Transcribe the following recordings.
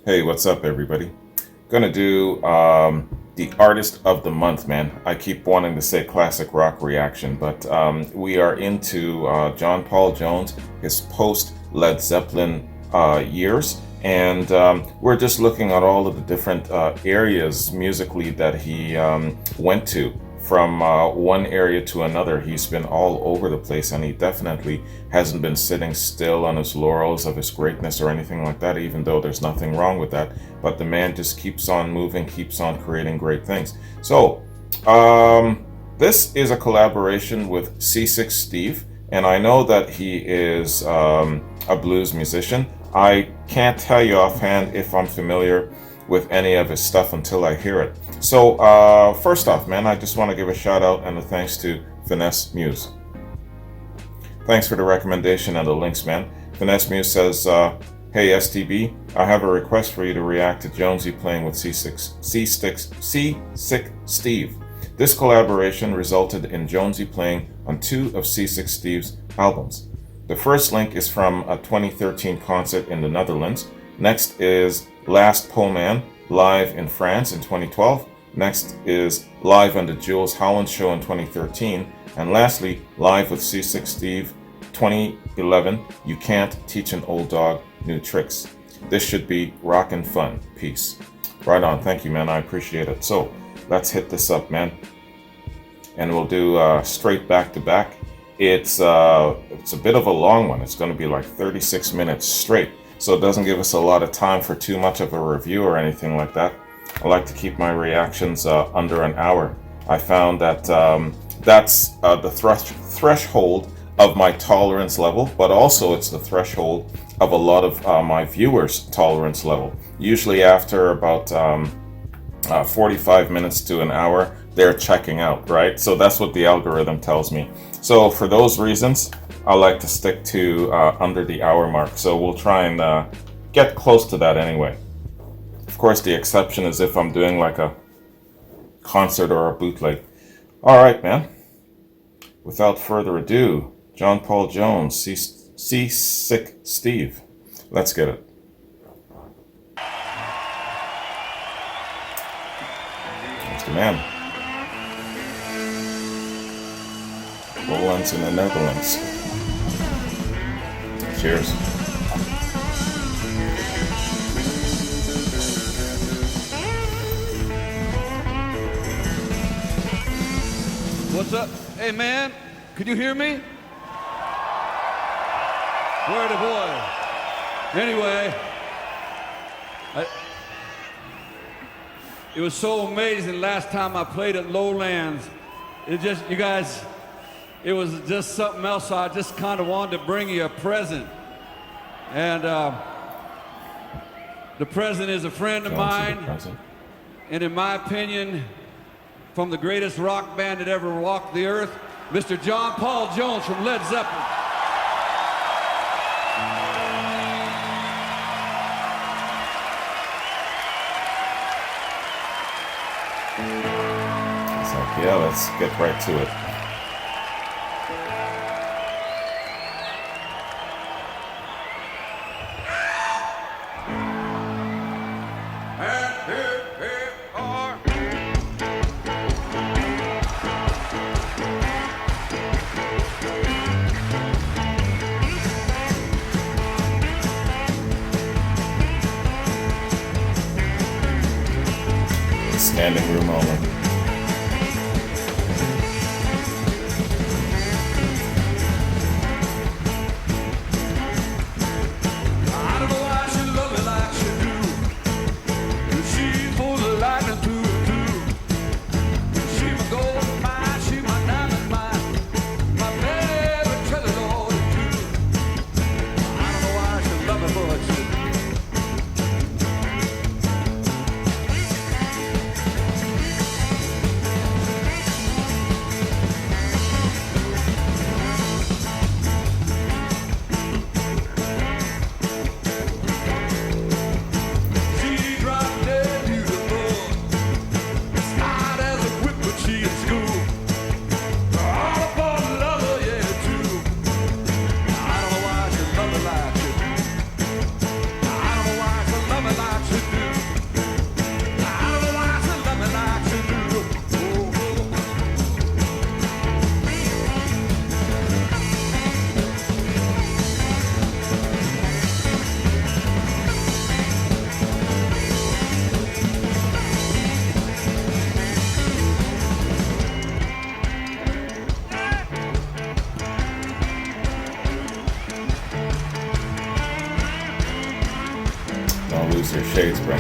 Hey, what's up, everybody? Gonna do the artist of the month, man. I keep wanting to say classic rock reaction, but we are into John Paul Jones, his post Led Zeppelin years, and we're just looking at all of the different areas musically that he went to. From one area to another, he's been all over the place, and he definitely hasn't been sitting still on his laurels of his greatness or anything like that, even though there's nothing wrong with that. But the man just keeps on moving, keeps on creating great things. So, this is a collaboration with C6 Steve, and I know that he is a blues musician. I can't tell you offhand if I'm familiar with any of his stuff until I hear it. So first off, man, I just want to give a shout out and a thanks to Finesse Muse. Thanks for the recommendation and the links, man. Finesse Muse says, hey STB, I have a request for you to react to Jonesy playing with C6 Steve. This collaboration resulted in Jonesy playing on 2 of C6 Steve's albums. The first link is from a 2013 concert in the Netherlands. Next is Last Poleman live in France in 2012. Next is live on the Jules Holland show in 2013. And lastly, live with C6 Steve 2011. You can't teach an old dog new tricks. This should be rockin' fun. Peace. Right on. Thank you, man. I appreciate it. So let's hit this up, man. And we'll do straight back to back. It's a bit of a long one. It's going to be like 36 minutes straight. So it doesn't give us a lot of time for too much of a review or anything like that. I like to keep my reactions under an hour. I found that that's the threshold of my tolerance level, but also it's the threshold of a lot of my viewers' tolerance level. Usually after about 45 minutes to an hour, they're checking out, right? So that's what the algorithm tells me. So for those reasons, I like to stick to under the hour mark. So we'll try and get close to that anyway. Of course, the exception is if I'm doing like a concert or a bootleg. All right, man. Without further ado, John Paul Jones, C6 Steve. Let's get it. There's the man. Roland's in the Netherlands. Cheers. What's up? Hey, man, could you hear me? Where the boy? Anyway, it was so amazing last time I played at Lowlands. It just, you guys, it was just something else, so I just kind of wanted to bring you a present. And the present is a friend of mine, and in my opinion, from the greatest rock band that ever walked the earth, Mr. John Paul Jones from Led Zeppelin. So, yeah, let's get right to it. Standing room only. Use your shades, bro.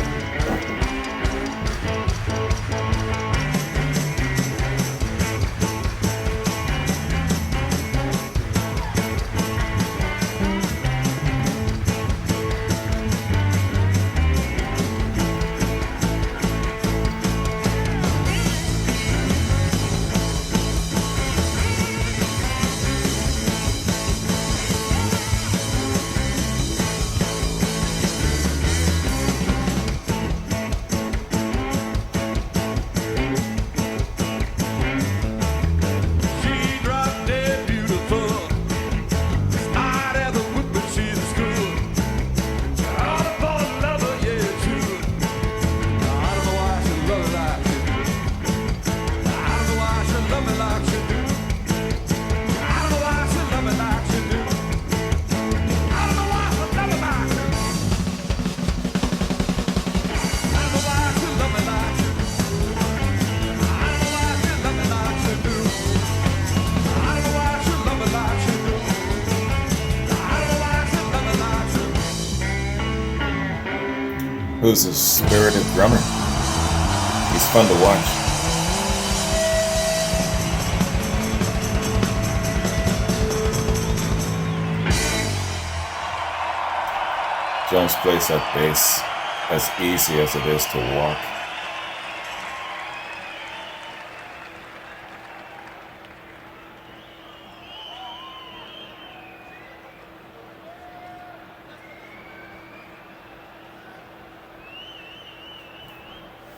Who's a spirited drummer. He's fun to watch. Jones plays that bass as easy as it is to walk.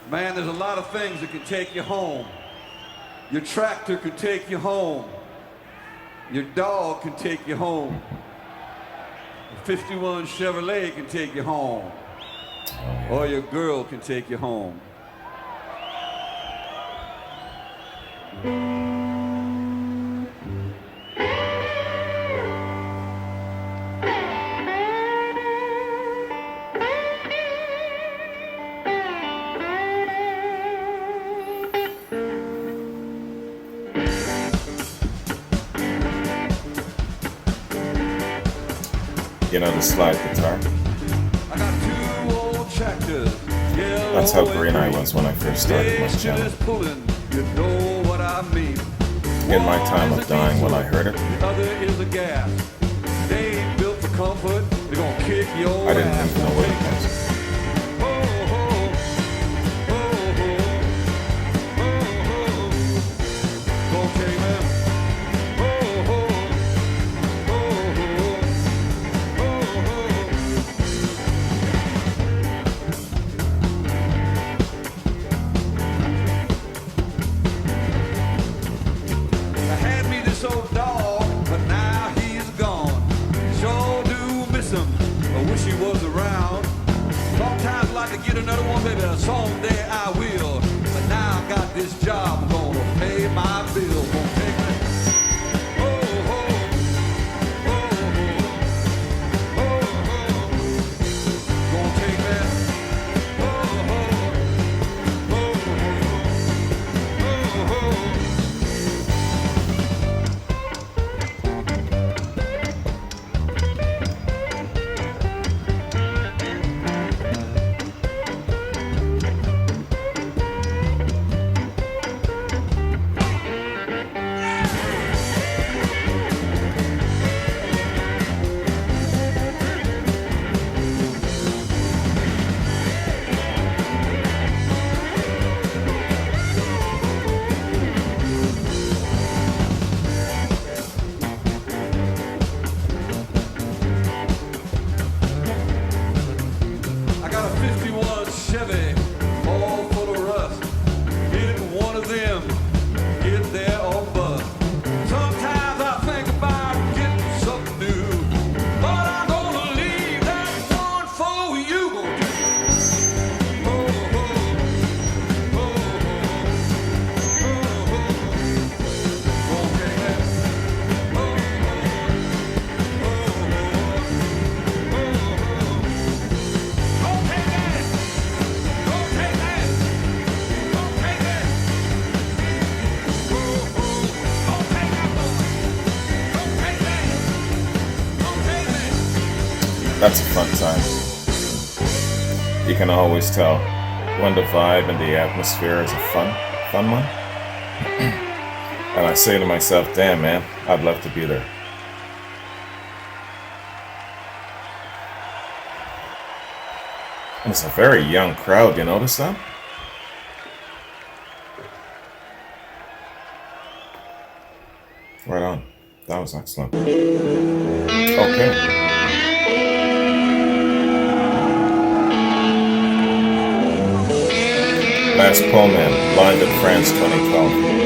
Man, there's a lot of things that can take you home. Your tractor can take you home. Your dog can take you home. A 51 Chevrolet can take you home. Or your girl can take you home. You know the slide guitar? I got 2 old tractors. That's how green I was when I first started my channel. You know what I mean. In my time of dying when I heard it, The other is a gas. They ain't built for comfort. They're gonna kick your I didn't ass. even know what it was. Get another one, baby. Someday I will. But now I got this job. I'm gonna pay my bills. Gonna take me. Oh, oh, oh, oh, oh, oh. Gonna take me. Oh, oh, oh, oh, oh, oh. That's a fun time. You can always tell when the vibe and the atmosphere is a fun one. And I say to myself, damn man, I'd love to be there. And it's a very young crowd, you notice that? Right on. That was excellent. Okay. Last poem in, Live at France 2012.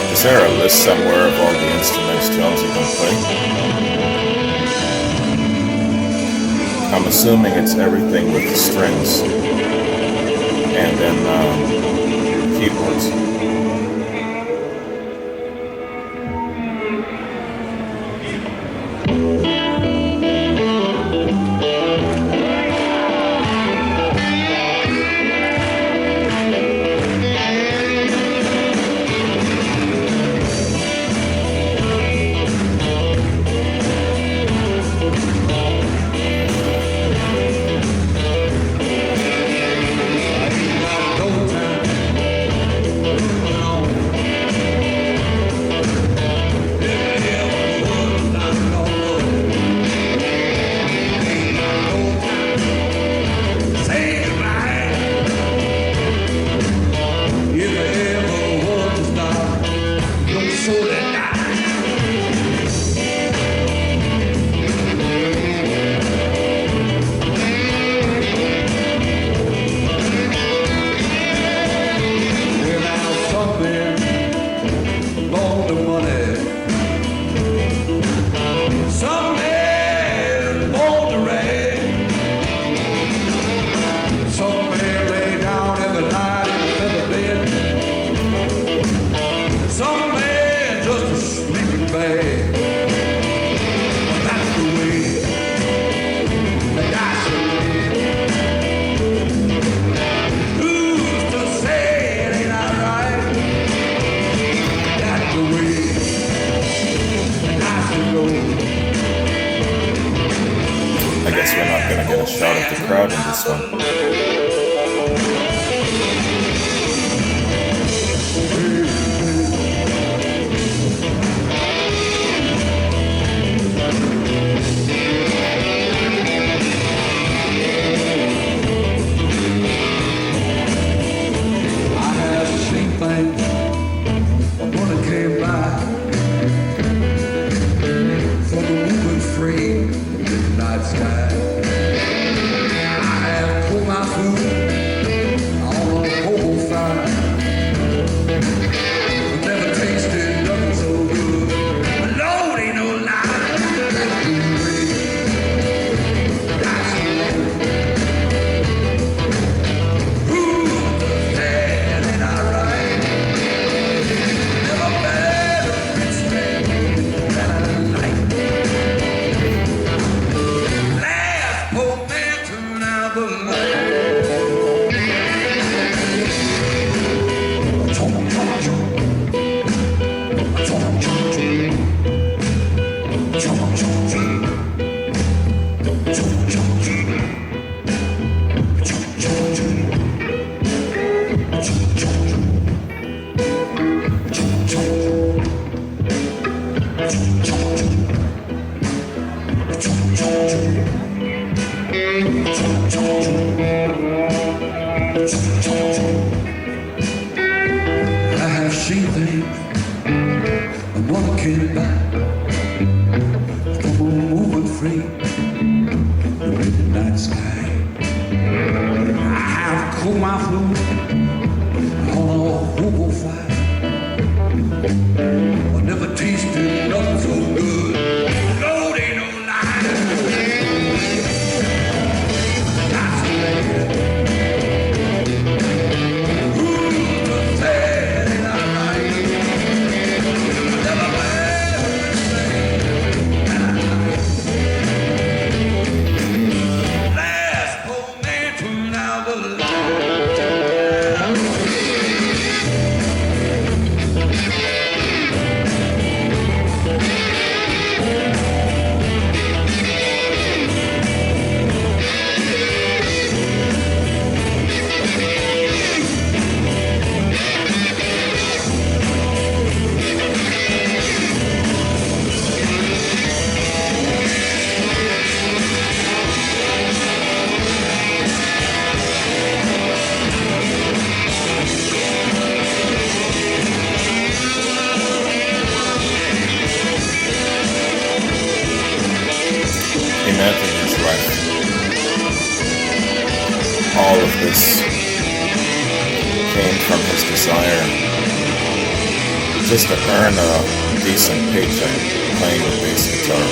Is there a list somewhere of all the instruments Jonesy can play? I'm assuming it's everything with the strings and then keyboards. I guess we're not going to get a shot at the crowd in this one. I have seen things when I came back from the moving free midnight sky. I have pulled my food on a hobo fire. Never tasted nothing so good. But Lord, ain't no lie. That's the Lord. Who's the dead and I right? Never met a rich man that I like. Last poor man turned out the light. Chomp, chomp, chomp. Chomp, chomp, chomp. Chomp, chomp, chomp. Chomp, chomp, chomp. Chomp, chomp, chomp. Chomp, chomp, chomp. Chomp, chomp, chomp. Chomp, chomp, chomp. Chomp, chomp, chomp. Chomp, chomp, chomp. Chomp, chomp, chomp. I have seen things and one came back from a moving free the midnight sky. I have cooled my food on a hobo fire. I never tasted nothing so good. Lord, ain't no lie. That's the land. just to earn a decent paycheck playing the bass guitar.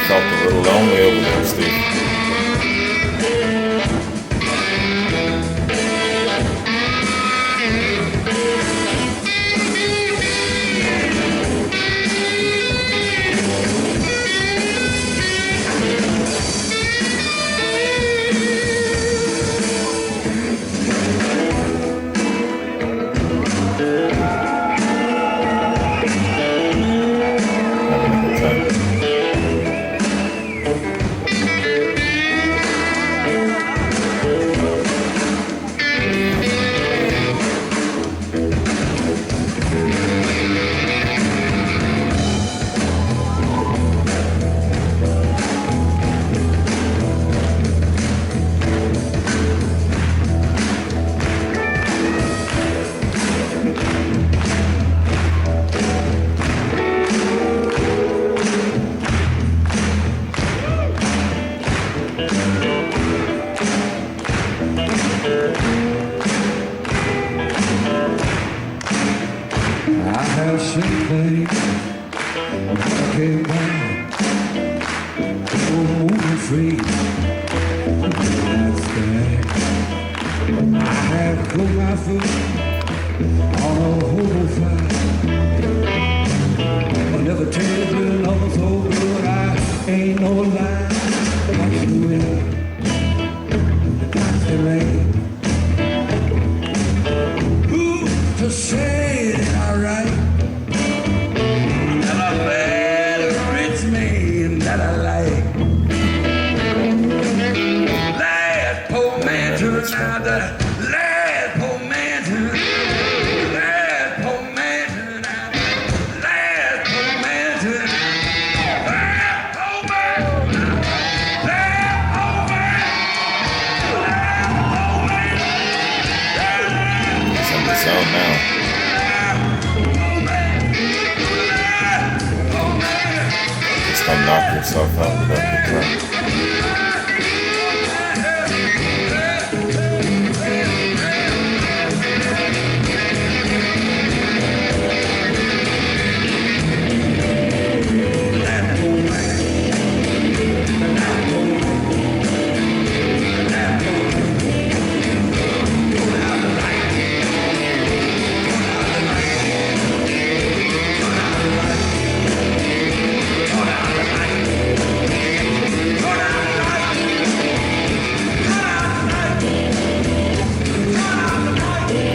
Felt a little lonely over there, Steve. Having a good time. I have seen things when I came down, moving free. I have put my foot on a hobo fly. I never tell you nothing so good, I ain't no lie. Watch the wind, watch the rain. Who's to say that I write? That I bad a rich man that I like. Last poor man turned out the last poor man turned. Last poor man turned out. Last poor man turned. Last poor man. Last poor man. Last poor man. It's in the zone now. Just don't knock yourself out with that guitar.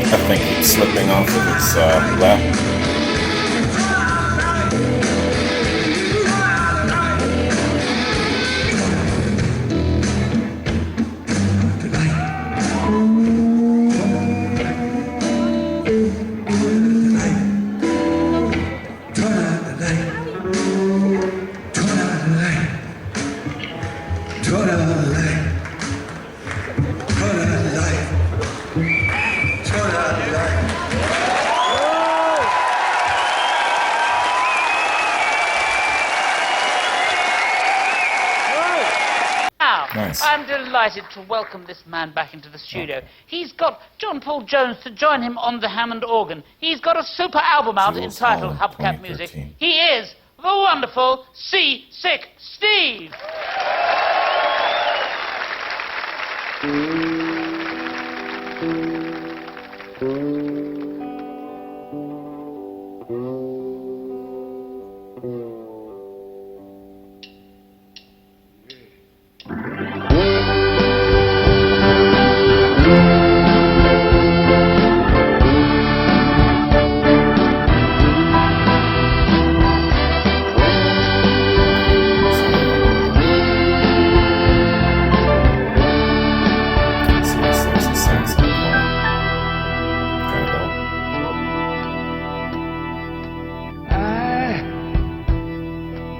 I think he's slipping off of his lap. Nice. I'm delighted to welcome this man back into the studio. He's got John Paul Jones to join him on the Hammond organ. He's got a super album out Jules entitled Holland, Hubcap Music. 2013. He is the wonderful Seasick Steve. See the sexy saxophone playing. Kind of dope. I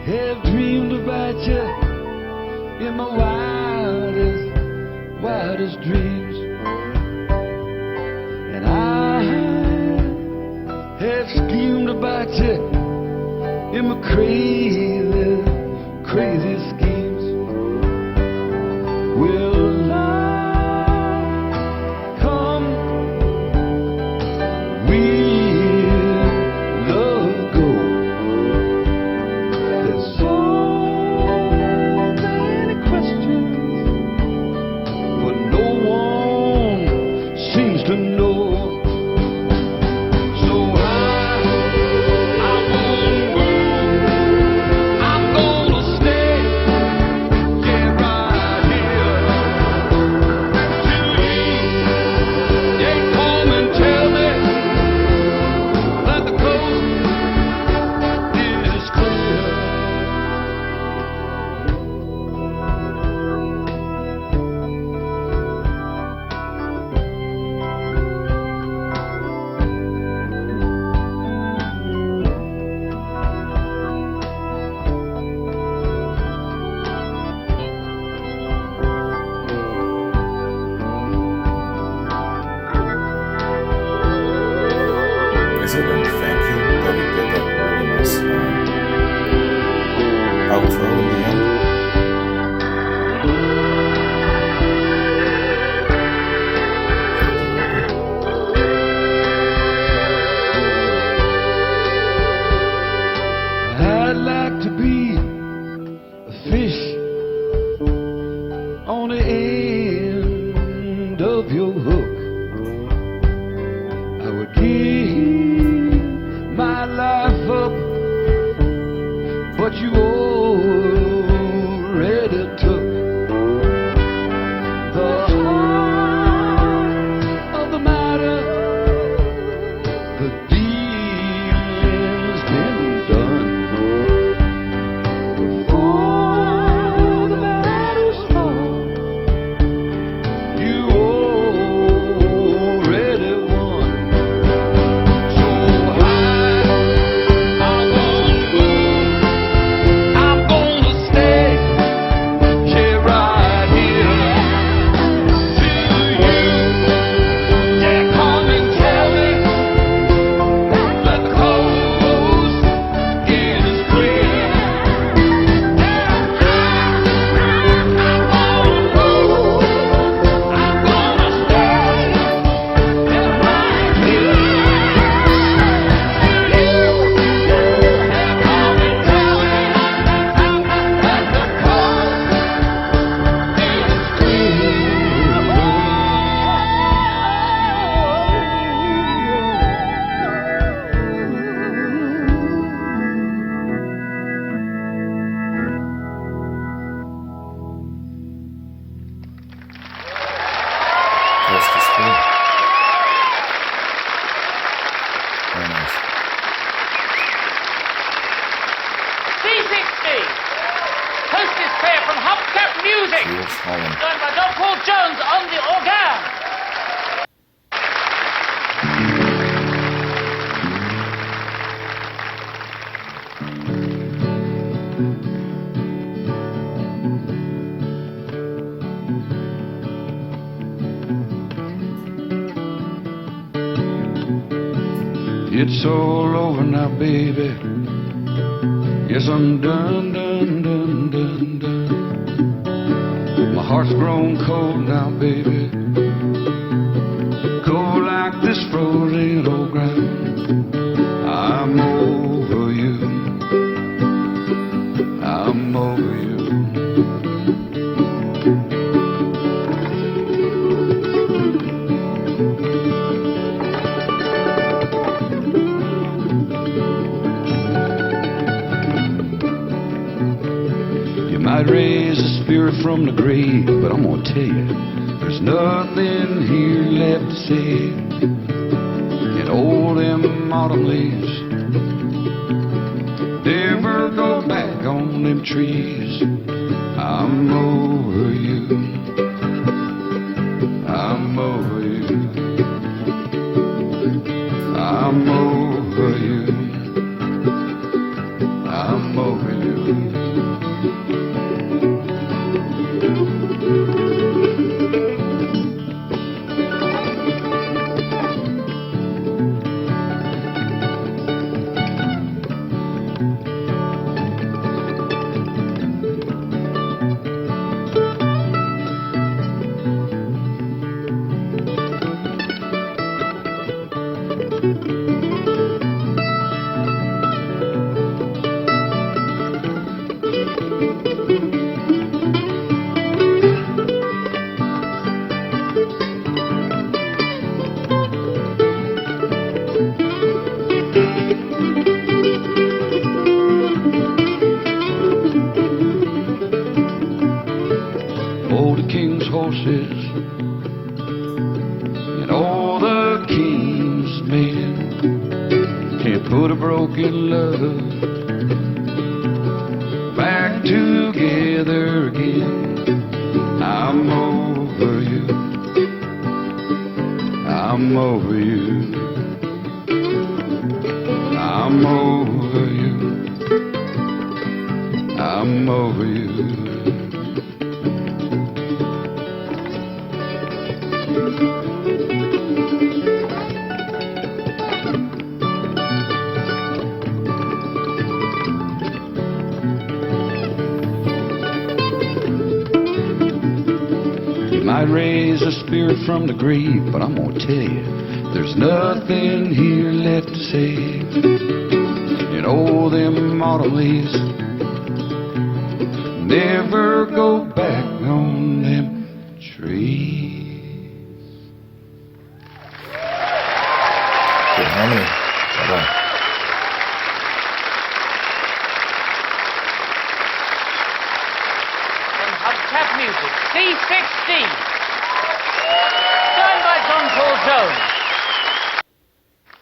have dreamed about you in my wildest dreams, and I have schemed about you in my crazy schemes. Will love come? Will love go? There's so many questions, but no one seems to know. So I won't move. I'm gonna stay, yeah, right here till they come and tell me that the coast is clear. Is it in Thank You that he did that really nice outro in the end? I'd like to be a fish on the end of your hook. I would give my life up, but you already took the heart of the matter. The dealing's been done. Before the battle's fought, you already won. So I won't move. I'm gonna stay, yeah, right here till you, yeah, come and tell me that the coast is clear. Yeah, I won't move. I'm gonna stay, yeah, right here till you, yeah, come and tell me that the coast is Coast is clear. Very nice. C60. Coast is clear from Hubcap Music. Jules Holland. Joined by John Paul Jones on the organ. It's all over now, baby. Yes, I'm done. My heart's grown cold now, baby. Cold like this frozen old ground. I'm over you. I'm over you. spirit from the grave, but I'm gonna tell you, there's nothing here left to say. And all them autumn leaves never go back on them trees. I'm over you. I'm over you. I'm over you. I'm over you. All the king's horses and all the king's men can't put a broken love back together again. I'm over you. I'm over you. I'm over you. I'm over you. Might raise a spirit from the grave, but I'm gonna tell you, there's nothing here left to save. And all them autumn leaves never go back on them trees. Good harmony. Well done. And hubcap music, C16, signed by John Paul Jones.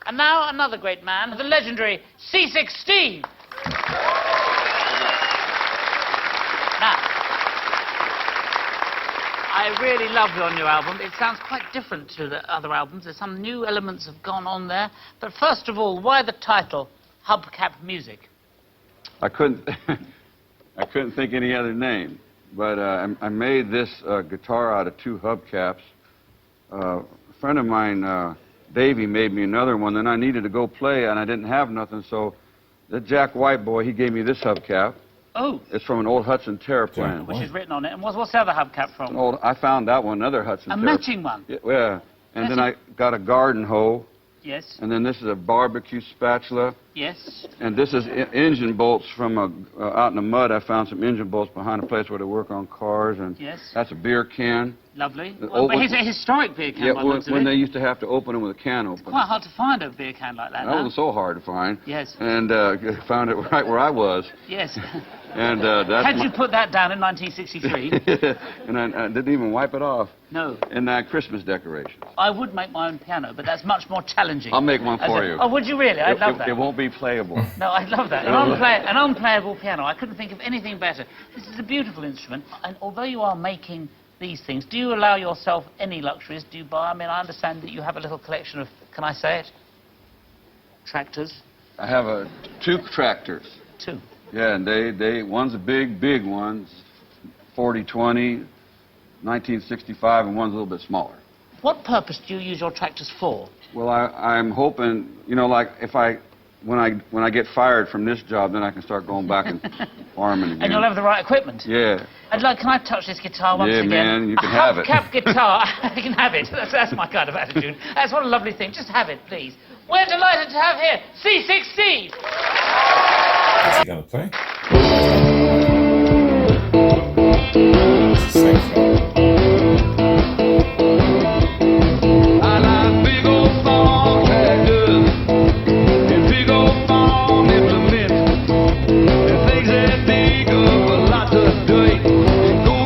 And now another great man, the legendary C16. Now, I really love your new album. It sounds quite different to the other albums. There's some new elements have gone on there. But first of all, why the title, Hubcap Music? I couldn't think any other name. But I made this guitar out of 2 hubcaps. A friend of mine, Davey, made me another one. Then I needed to go play, and I didn't have nothing. So the Jack White boy, he gave me this hubcap. Oh. It's from an old Hudson Terraplane. Which is written on it. And what's the other hubcap from? I found that one, another Hudson A Terraplane. matching one? Yeah. And then I got a garden hoe. Yes. And then this is a barbecue spatula. Yes. And this is engine bolts from out in the mud. I found some engine bolts behind a place where they work on cars. And yes. That's a beer can. Lovely. The Well, it's a historic beer can. Yeah, by the looks of when it. they used to have to open them with a can opener. It's quite hard to find a beer can like that. That now. wasn't so hard to find. Yes. And found it right where I was. Yes. And that's Had you put that down in 1963? and I didn't even wipe it off. No. And Christmas decorations. I would make my own piano, but that's much more challenging. I'll make one for you. Oh, would you really? I'd love that. It won't be playable. No, I'd love that. An unplayable piano. I couldn't think of anything better. This is a beautiful instrument, and although you are making these things, do you allow yourself any luxuries? Do you buy? I mean, I understand that you have a little collection of, can I say it? Tractors. I have 2 tractors. 2. Yeah, and one's a big one, 40-20, 1965, and one's a little bit smaller. What purpose do you use your tractors for? Well, I'm hoping, you know, like when I get fired from this job, then I can start going back and farming again. And you'll have the right equipment. Yeah. Can I touch this guitar once again? Yeah, man, you can have it. A hubcap guitar. I can have it. That's my kind of attitude. That's what a lovely thing. Just have it, please. We're delighted to have here C16. Is he gonna play? Saxophone. I like big old farm tractors and big old farm implements and things that dig up a lot of dirt and go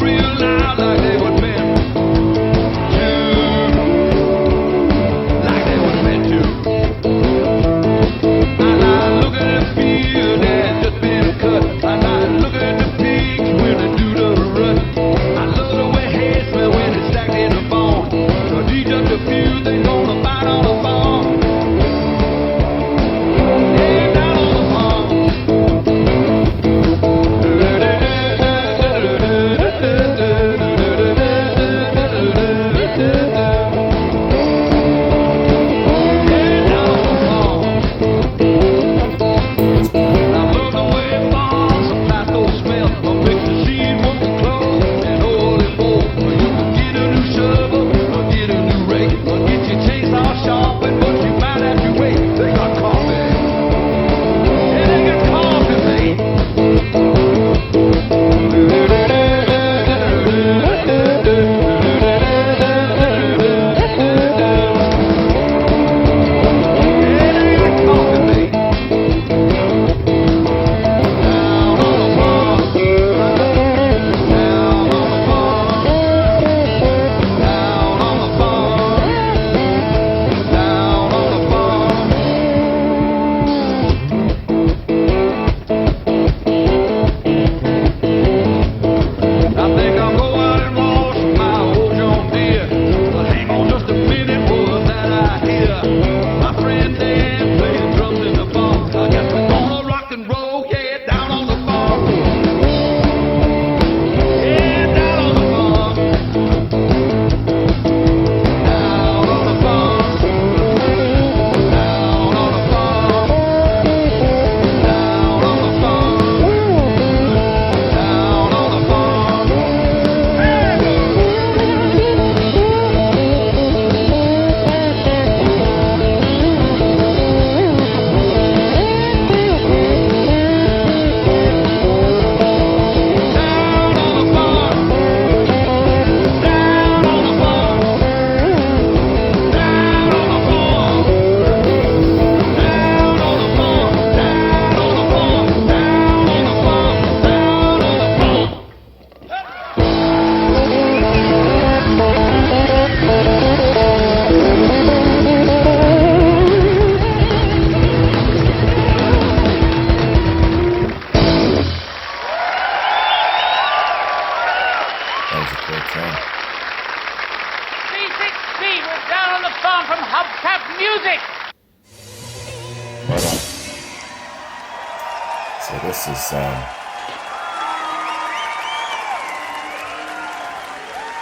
this is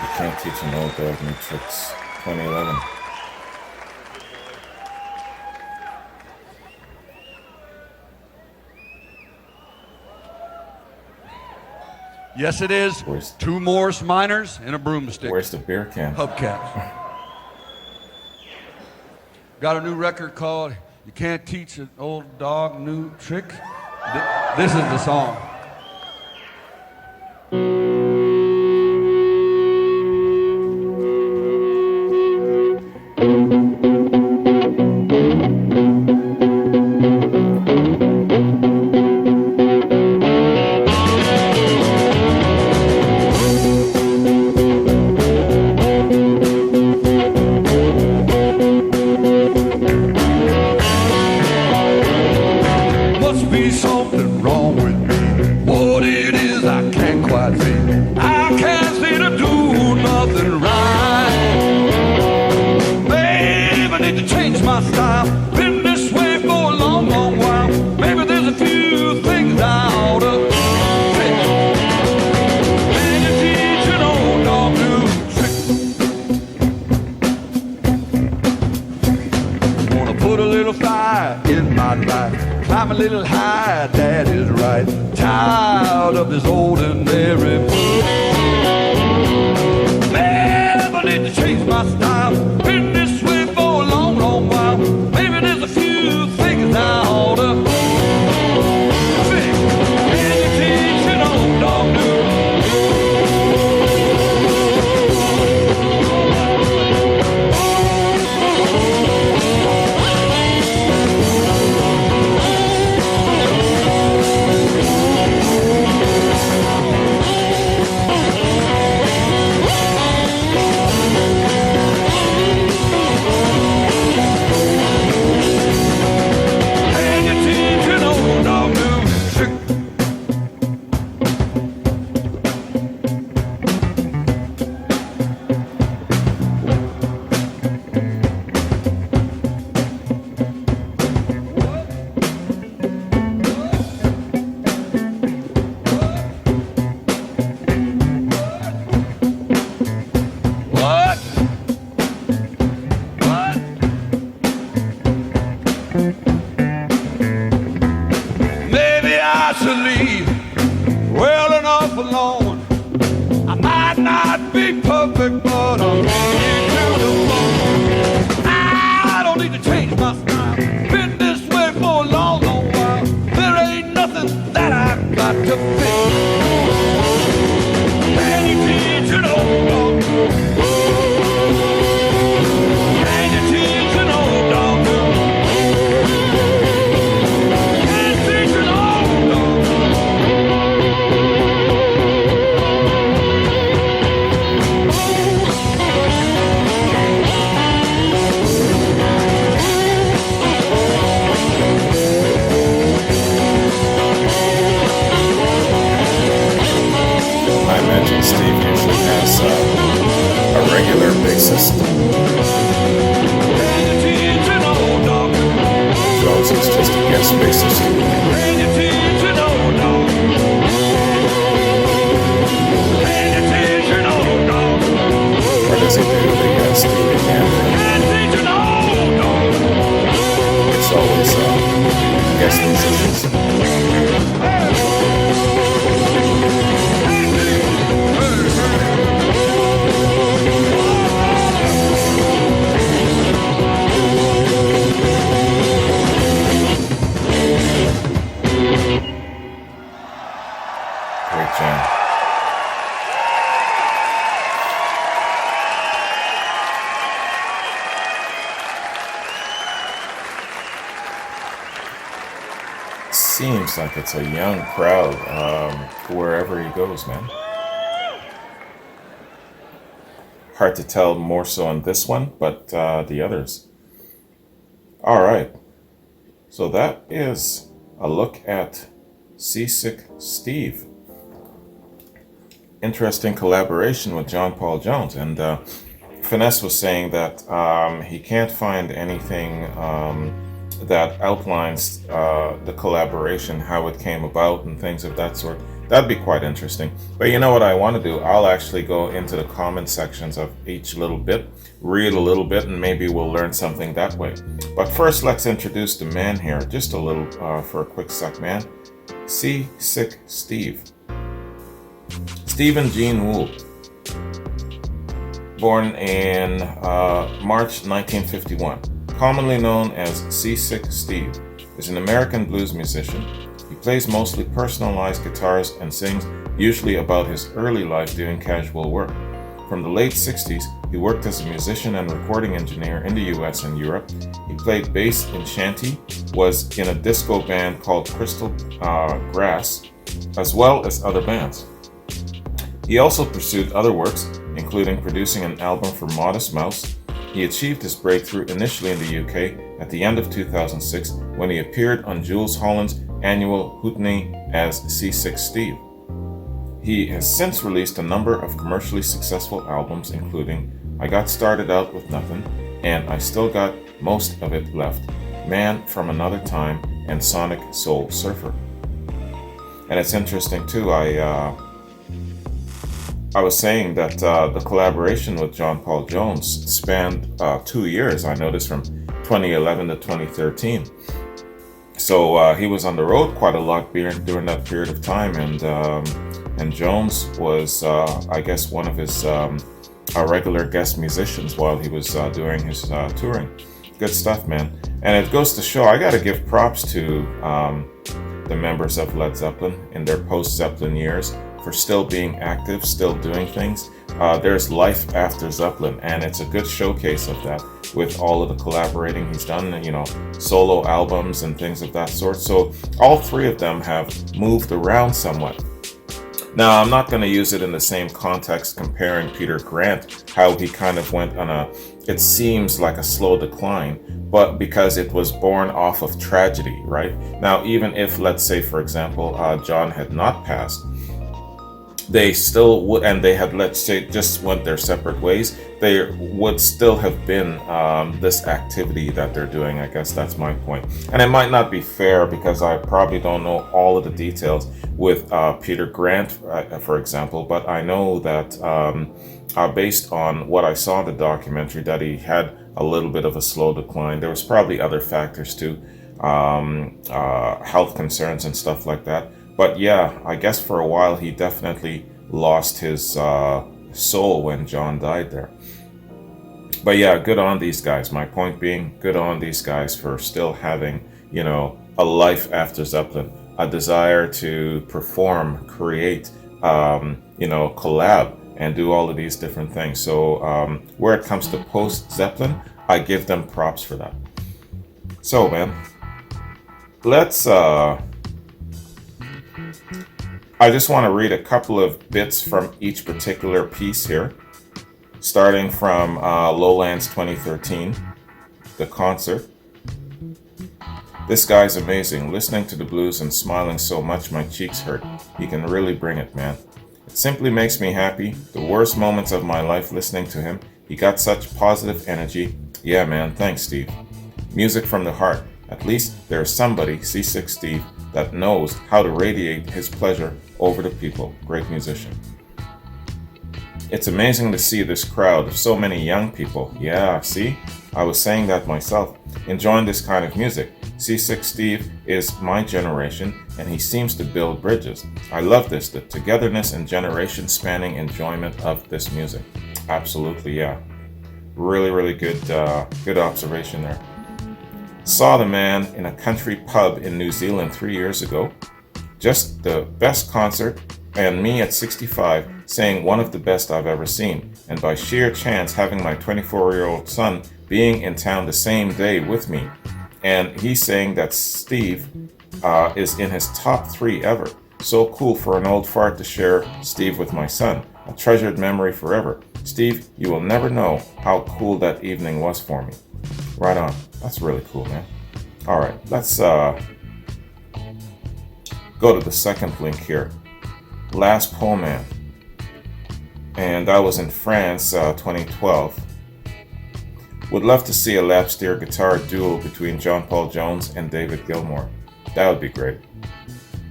You Can't Teach an Old Dog New Tricks, 2011. Yes, it is. Where's- 2 Morris minors and a broomstick. Where's the beer can? Hubcaps. Got a new record called You Can't Teach an Old Dog New Trick. This is the song. Must be something wrong with me. What it is, I can't quite see. I can't seem to do nothing right. Babe, I need to change my style. Been this way for a long, long while. Maybe there's a few things I ought to fix. Can you teach an old dog new trick? Wanna put a little fire in my life. Climb a little high, that is right. Tired of this ordinary. Man, I need to change my style. Been this way for a long, long while. Maybe there's a few things I ought to fix. Can you teach an old dog new? Can you teach an old dog new trick? What? What? Maybe I should leave well enough alone. I might not be perfect, but I'm getting to the bone. I don't need to change my style. Been this way for a long, long while. There ain't nothing that I got to fix. Can you teach an old dog? Can you teach an old dog? Can you teach an old dog? I imagine Steve usually has a regular bassist. Can you teach an old dog? Jones is just a guest bassist. Can you teach an old dog? Can you teach an old dog? Or does he do the Stevie Hand? Can you teach an old dog? It's always guest musicians. Great jam. Seems like it's a young crowd wherever he goes, man. Hard to tell more so on this one, but the others. All right. So that is a look at Seasick Steve. Interesting collaboration with John Paul Jones. And Finesse was saying that he can't find anything that outlines the collaboration, how it came about, and things of that sort. That'd be quite interesting. But you know what I want to do? I'll actually go into the comment sections of each little bit, read a little bit, and maybe we'll learn something that way. But first, let's introduce the man here, just a little for a quick sec, man. Seasick Steve. Stephen Gene Wool, born in March 1951, commonly known as Seasick Steve, is an American blues musician. He plays mostly personalized guitars and sings usually about his early life doing casual work. From the late 60s, he worked as a musician and recording engineer in the US and Europe. He played bass in shanty, was in a disco band called Crystal Grass, as well as other bands. He also pursued other works, including producing an album for Modest Mouse. He achieved his breakthrough initially in the UK at the end of 2006 when he appeared on Jools Holland's annual Hootney as Seasick Steve. He has since released a number of commercially successful albums, including I Got Started Out With Nothing and I Still Got Most of It Left, Man from Another Time, and Sonic Soul Surfer. And it's interesting too, I was saying that the collaboration with John Paul Jones spanned 2 years, I noticed, from 2011 to 2013. So he was on the road quite a lot during that period of time, and Jones was, I guess, one of his regular guest musicians while he was doing his touring. Good stuff, man. And it goes to show, I got to give props to the members of Led Zeppelin in their post-Zeppelin years for still being active, still doing things. There's life after Zeppelin, and it's a good showcase of that with all of the collaborating he's done, you know, solo albums and things of that sort. So all three of them have moved around somewhat. Now, I'm not going to use it in the same context comparing Peter Grant, how he kind of went on it seems like a slow decline, but because it was born off of tragedy, right? Now, even if, let's say, for example, John had not passed, they still would, and they had, let's say, just went their separate ways, there would still have been this activity that they're doing. I guess that's my point. And it might not be fair because I probably don't know all of the details with Peter Grant, for example, but I know that based on what I saw in the documentary, that he had a little bit of a slow decline. There was probably other factors too, health concerns and stuff like that. But yeah, I guess for a while he definitely lost his soul when John died there. But yeah, good on these guys. My point being, good on these guys for still having, you know, a life after Zeppelin, a desire to perform, create, you know, collab, and do all of these different things. So where it comes to post-Zeppelin, I give them props for that. So man, let's... I just want to read a couple of bits from each particular piece here, starting from Lowlands 2013, the concert. This guy's amazing. Listening to the blues and smiling so much my cheeks hurt. He can really bring it, man. It simply makes me happy. The worst moments of my life listening to him. He got such positive energy. Yeah, man. Thanks, Steve. Music from the heart. At least there's somebody, Seasick Steve, that knows how to radiate his pleasure over to people. Great musician. It's amazing to see this crowd of so many young people. Yeah, see? I was saying that myself. Enjoying this kind of music. Seasick Steve is my generation, and he seems to build bridges. I love this, the togetherness and generation-spanning enjoyment of this music. Absolutely, yeah. Really, really good, good observation there. Saw the man in a country pub in New Zealand 3 years ago. Just the best concert, and me at 65 saying one of the best I've ever seen. And by sheer chance having my 24-year-old son being in town the same day with me. And he's saying that Steve is in his top 3 ever. So cool for an old fart to share Steve with my son. A treasured memory forever. Steve, you will never know how cool that evening was for me. Right on. That's really cool, man. All right, let's go to the second link here. Last Pole Man. And I was in France 2012. Would love to see a lap steel guitar duel between John Paul Jones and David Gilmour. That would be great.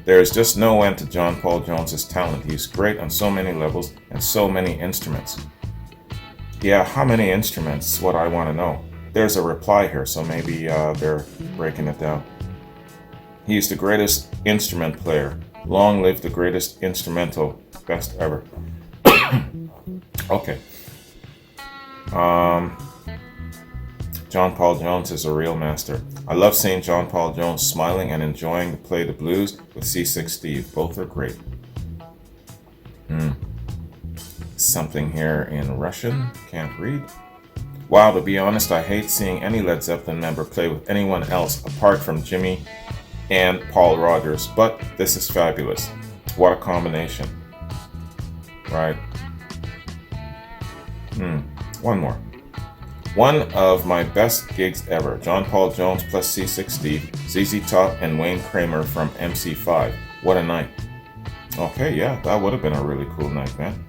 There is just no end to John Paul Jones's talent. He's great on so many levels and so many instruments. Yeah, how many instruments? What I want to know. There's a reply here, so maybe they're breaking it down. He's the greatest instrument player. Long live the greatest instrumental. Best ever. Okay. John Paul Jones is a real master. I love seeing John Paul Jones smiling and enjoying to play the blues with C6 Steve. Both are great. Something here in Russian. Can't read. Wow, to be honest, I hate seeing any Led Zeppelin member play with anyone else apart from Jimmy and Paul Rodgers, but this is fabulous. What a combination. Right. One more. One of my best gigs ever. John Paul Jones plus C6 Steve, ZZ Top, and Wayne Kramer from MC5. What a night. Okay, yeah, that would have been a really cool night, man.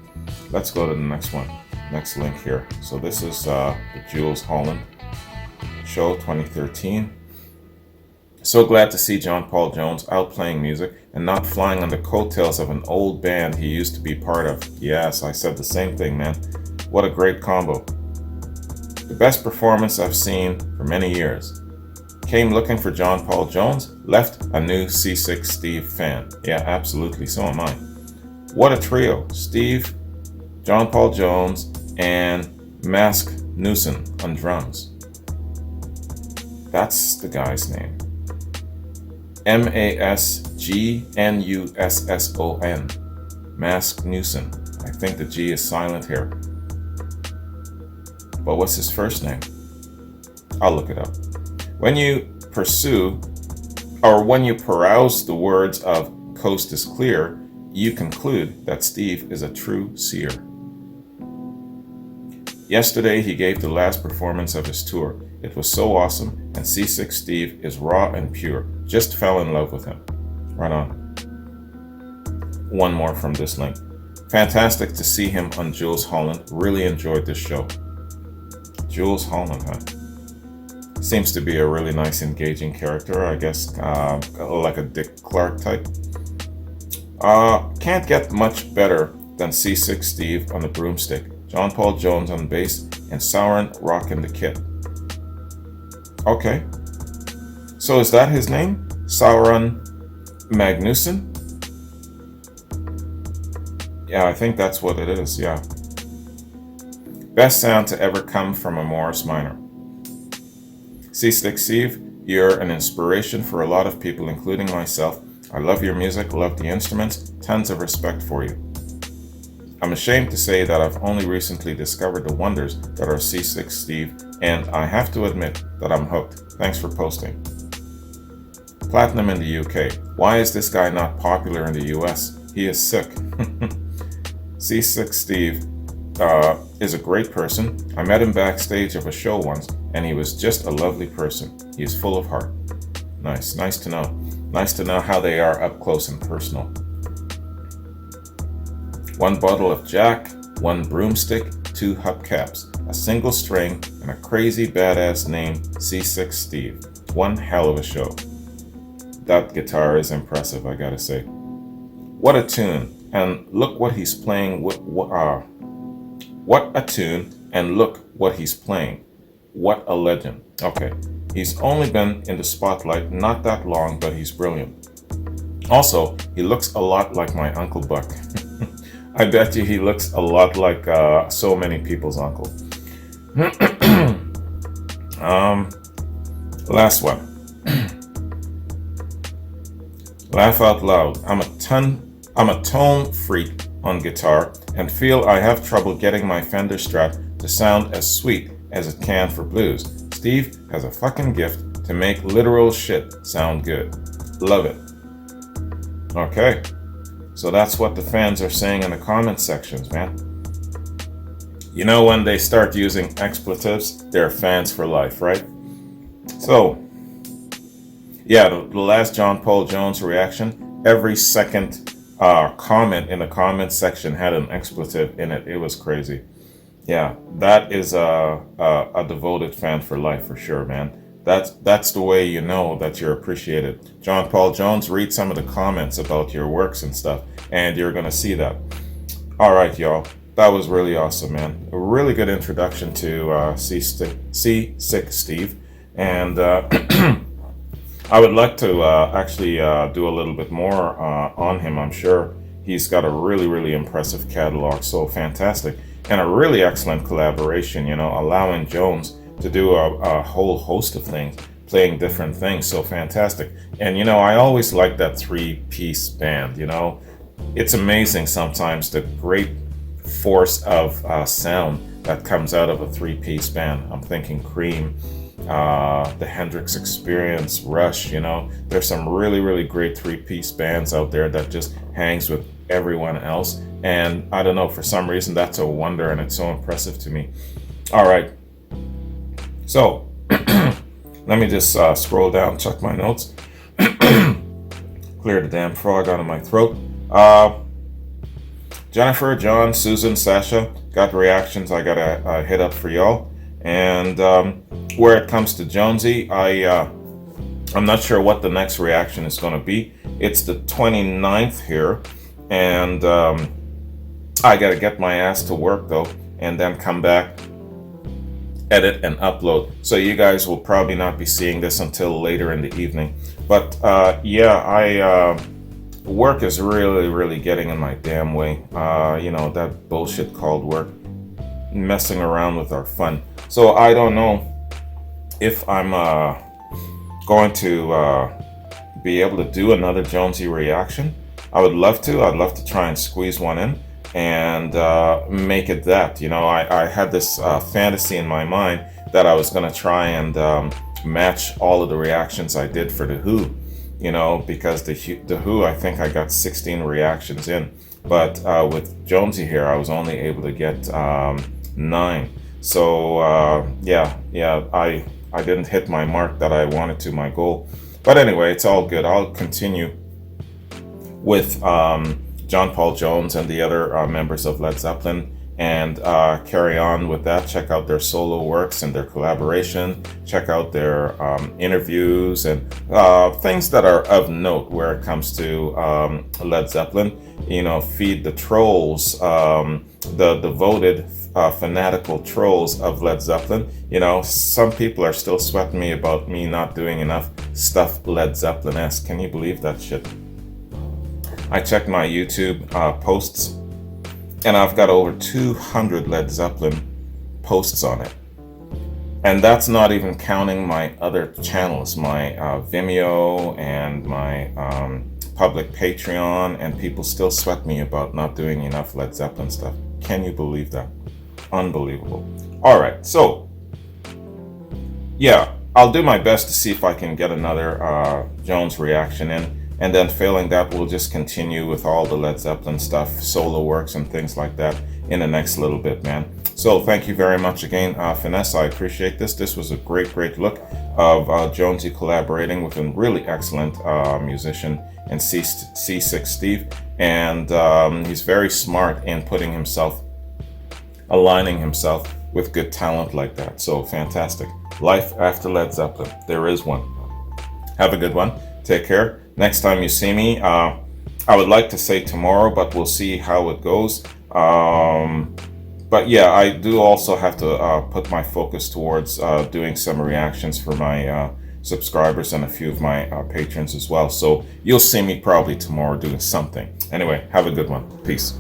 Let's go to the next one. Next link here. So this is the Jools Holland show 2013. So glad to see John Paul Jones out playing music and not flying on the coattails of an old band he used to be part of. Yes, I said the same thing, man. What a great combo. The best performance I've seen for many years. Came looking for John Paul Jones, left a new C6 Steve fan. Yeah, absolutely, so am I. What a trio. Steve, John Paul Jones, and Mask Newson on drums. That's the guy's name. Masgnuusson. Mask Newson. I think the G is silent here. But what's his first name? I'll look it up. When you peruse the words of Coast is Clear, you conclude that Steve is a true seer. Yesterday, he gave the last performance of his tour. It was so awesome, and C6 Steve is raw and pure. Just fell in love with him. Right on. One more from this link. Fantastic to see him on Jools Holland. Really enjoyed this show. Jools Holland, huh? Seems to be a really nice, engaging character, I guess, like a Dick Clark type. Can't get much better than C6 Steve on the broomstick, John Paul Jones on bass, and Sauron rocking the kit. Okay. So is that his name? Sauron Magnusson? Yeah, I think that's what it is, yeah. Best sound to ever come from a Morris Minor. C6 Steve, you're an inspiration for a lot of people, including myself. I love your music, love the instruments, tons of respect for you. I'm ashamed to say that I've only recently discovered the wonders that are C6 Steve, and I have to admit that I'm hooked. Thanks for posting. Platinum in the UK. Why is this guy not popular in the US? He is sick. C6 Steve is a great person. I met him backstage of a show once, and he was just a lovely person. He is full of heart. Nice to know. Nice to know how they are up close and personal. One bottle of Jack, one broomstick, two hubcaps, a single string, and a crazy badass name, C6 Steve. One hell of a show. That guitar is impressive, I gotta say. What a tune, and look what he's playing. What a tune, and look what he's playing. What a legend. Okay, he's only been in the spotlight not that long, but he's brilliant. Also, he looks a lot like my Uncle Buck. I bet you he looks a lot like so many people's uncle. Last one. Laugh out loud. I'm a tone freak on guitar and feel I have trouble getting my Fender Strat to sound as sweet as it can for blues. Steve has a fucking gift to make literal shit sound good. Love it. Okay. So that's what the fans are saying in the comment sections, man. You know, when they start using expletives, they're fans for life, right? So, yeah, the last John Paul Jones reaction, every second comment in the comment section had an expletive in it. It was crazy. Yeah, that is a devoted fan for life for sure, man. That's the way you know that you're appreciated. John Paul Jones, read some of the comments about your works and stuff, and you're gonna see that. All right, y'all. That was really awesome, man. A really good introduction to C6 Steve, and I would like to actually do a little bit more on him. I'm sure he's got a really, really impressive catalog, so fantastic, and a really excellent collaboration, you know, allowing Jones to do a whole host of things, playing different things, so fantastic. And, you know, I always like that three-piece band, you know. It's amazing sometimes the great force of sound that comes out of a three-piece band. I'm thinking Cream, the Hendrix Experience, Rush, you know. There's some really, really great three-piece bands out there that just hangs with everyone else. And I don't know, for some reason, that's a wonder and it's so impressive to me. All right. So, let me just scroll down, check my notes. Clear the damn frog out of my throat. Jennifer, John, Susan, Sasha, got reactions I gotta hit up for y'all. And where it comes to Jonesy, I'm not sure what the next reaction is going to be. It's the 29th here, and I gotta get my ass to work though, and then come back, edit and upload. So you guys will probably not be seeing this until later in the evening. But yeah, work is really, really getting in my damn way. You know, that bullshit called work, messing around with our fun. So I don't know if I'm going to be able to do another Jonesy reaction. I would love to. I'd love to try and squeeze one in and make it that. You know, I had this fantasy in my mind that I was going to try and match all of the reactions I did for The Who. You know, because the Who, I think I got 16 reactions in. But with Jonesy here, I was only able to get 9. So yeah, I didn't hit my mark that I wanted to, my goal. But anyway, it's all good. I'll continue with John Paul Jones and the other members of Led Zeppelin and carry on with that. Check out their solo works and their collaboration. Check out their interviews and things that are of note where it comes to Led Zeppelin. You know, feed the trolls, the devoted fanatical trolls of Led Zeppelin. You know, some people are still sweating me about me not doing enough stuff Led Zeppelin-esque. Can you believe that shit? I checked my YouTube posts, and I've got over 200 Led Zeppelin posts on it. And that's not even counting my other channels, my Vimeo and my public Patreon, and people still sweat me about not doing enough Led Zeppelin stuff. Can you believe that? Unbelievable. All right, so yeah, I'll do my best to see if I can get another Jones reaction in. And then failing that, we'll just continue with all the Led Zeppelin stuff, solo works and things like that in the next little bit, man. So thank you very much again, Finesse. I appreciate this. This was a great look of Jonesy collaborating with a really excellent musician in C6 Steve. And he's very smart in aligning himself with good talent like that. So fantastic. Life after Led Zeppelin. There is one. Have a good one. Take care. Next time you see me, I would like to say tomorrow, but we'll see how it goes. But yeah, I do also have to put my focus towards doing some reactions for my subscribers and a few of my patrons as well. So you'll see me probably tomorrow doing something. Anyway, have a good one. Peace.